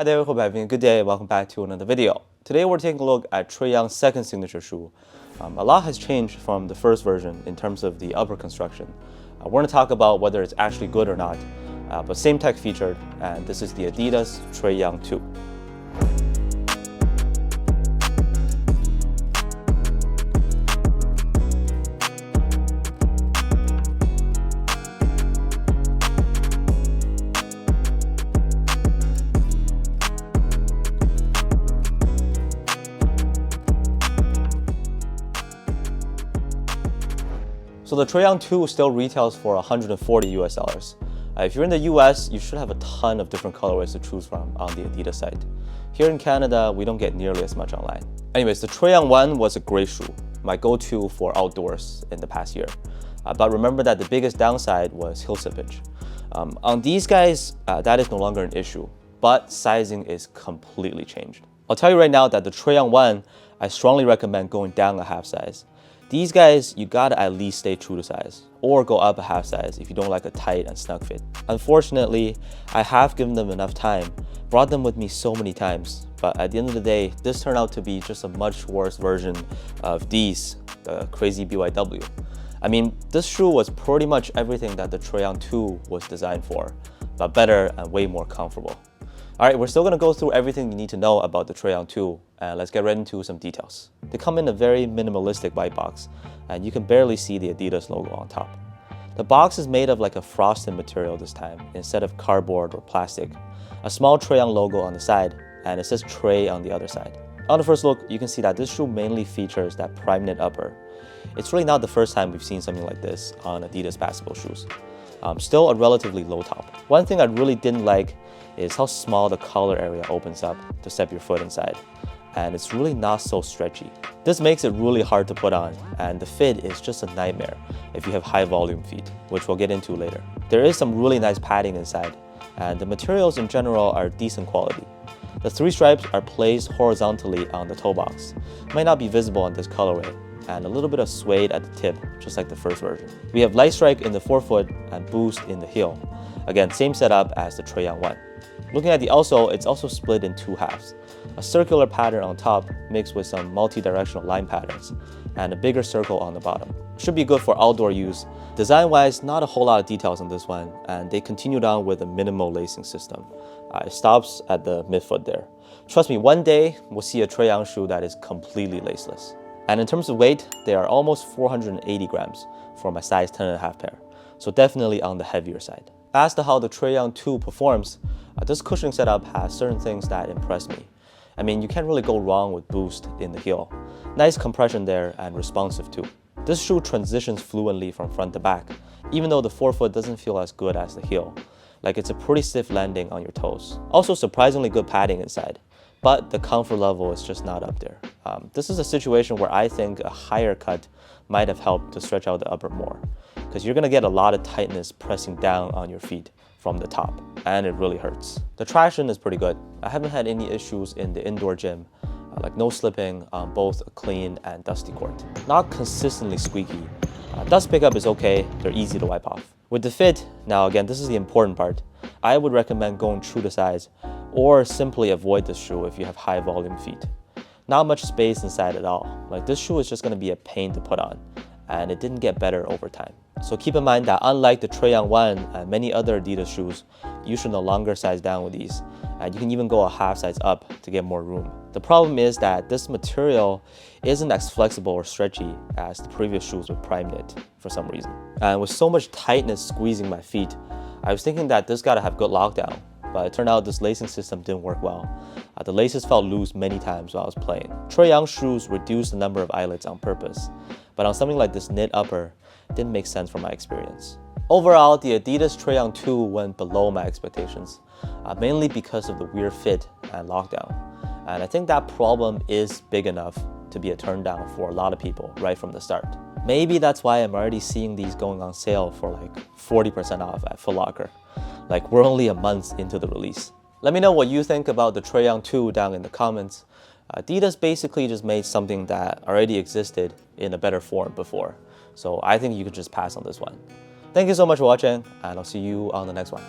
Hi there, hope you're having a good day. Welcome back to another video. Today we're taking a look at Trae Young's second signature shoe. A lot has changed from the first version in terms of the upper construction. We're going to talk about whether it's actually good or not, but same tech featured, and this is the Adidas Trae Young 2. So the Trae Young 2 still retails for $140 US. If you're in the US, you should have a ton of different colorways to choose from on the Adidas site. Here in Canada, we don't get nearly as much online. Anyways, the Trae Young 1 was a great shoe, my go-to for outdoors in the past year. But remember that the biggest downside was heel slippage. On these guys, that is no longer an issue, but sizing is completely changed. I'll tell you right now that the Trae Young 1, I strongly recommend going down a half size. These guys, you gotta at least stay true to size, or go up a half size if you don't like a tight and snug fit. Unfortunately, I have given them enough time, brought them with me so many times, but at the end of the day, this turned out to be just a much worse version of these, the crazy BYW. I mean, this shoe was pretty much everything that the Trae Young 2 was designed for, but better and way more comfortable. Alright, we're still going to go through everything you need to know about the Trae Young 2, and let's get right into some details. They come in a very minimalistic white box, and you can barely see the Adidas logo on top. The box is made of like a frosted material this time, instead of cardboard or plastic. A small Trae Young logo on the side, and it says Trae on the other side. On the first look, you can see that this shoe mainly features that Primeknit upper. It's really not the first time we've seen something like this on Adidas basketball shoes. Still a relatively low top. One thing I really didn't like is how small the collar area opens up to step your foot inside, and it's really not so stretchy. This makes it really hard to put on, and the fit is just a nightmare if you have high volume feet, which we'll get into later. There is some really nice padding inside, and the materials in general are decent quality. The three stripes are placed horizontally on the toe box. Might not be visible on this colorway, and a little bit of suede at the tip, just like the first version. We have LightStrike in the forefoot and Boost in the heel. Again, same setup as the Trae Young 1. Looking at the outsole, it's also split in two halves. A circular pattern on top mixed with some multi-directional line patterns, and a bigger circle on the bottom. Should be good for outdoor use. Design-wise, not a whole lot of details on this one, and they continued on with a minimal lacing system. It stops at the midfoot there. Trust me, one day we'll see a Trae Young shoe that is completely laceless. And in terms of weight, they are almost 480 grams for my size 10.5 pair, so definitely on the heavier side. As to how the Trae Young 2 performs, this cushioning setup has certain things that impress me. I mean, you can't really go wrong with Boost in the heel. Nice compression there and responsive too. This shoe transitions fluently from front to back, even though the forefoot doesn't feel as good as the heel. Like it's a pretty stiff landing on your toes. Also surprisingly good padding inside, but the comfort level is just not up there. This is a situation where I think a higher cut might have helped to stretch out the upper more, because you're gonna get a lot of tightness pressing down on your feet from the top, and it really hurts. The traction is pretty good. I haven't had any issues in the indoor gym, like no slipping on both a clean and dusty court. Not consistently squeaky. Dust pickup is okay, they're easy to wipe off. With the fit, now again, this is the important part, I would recommend going true to size, or simply avoid this shoe if you have high volume feet. Not much space inside at all. Like this shoe is just gonna be a pain to put on, and it didn't get better over time. So keep in mind that unlike the Trae Young 1 and many other Adidas shoes, you should no longer size down with these. And you can even go a half size up to get more room. The problem is that this material isn't as flexible or stretchy as the previous shoes with Primeknit for some reason. And with so much tightness squeezing my feet, I was thinking that this gotta have good lockdown, but it turned out this lacing system didn't work well. The laces felt loose many times while I was playing. Trae Young shoes reduce the number of eyelets on purpose, but on something like this knit upper, it didn't make sense from my experience. Overall, the Adidas Trae Young 2 went below my expectations, mainly because of the weird fit and lockdown. And I think that problem is big enough to be a turn down for a lot of people right from the start. Maybe that's why I'm already seeing these going on sale for like 40% off at Foot Locker. Like we're only a month into the release. Let me know what you think about the Trae Young 2 down in the comments. Adidas basically just made something that already existed in a better form before. So I think you could just pass on this one. Thank you so much for watching, and I'll see you on the next one.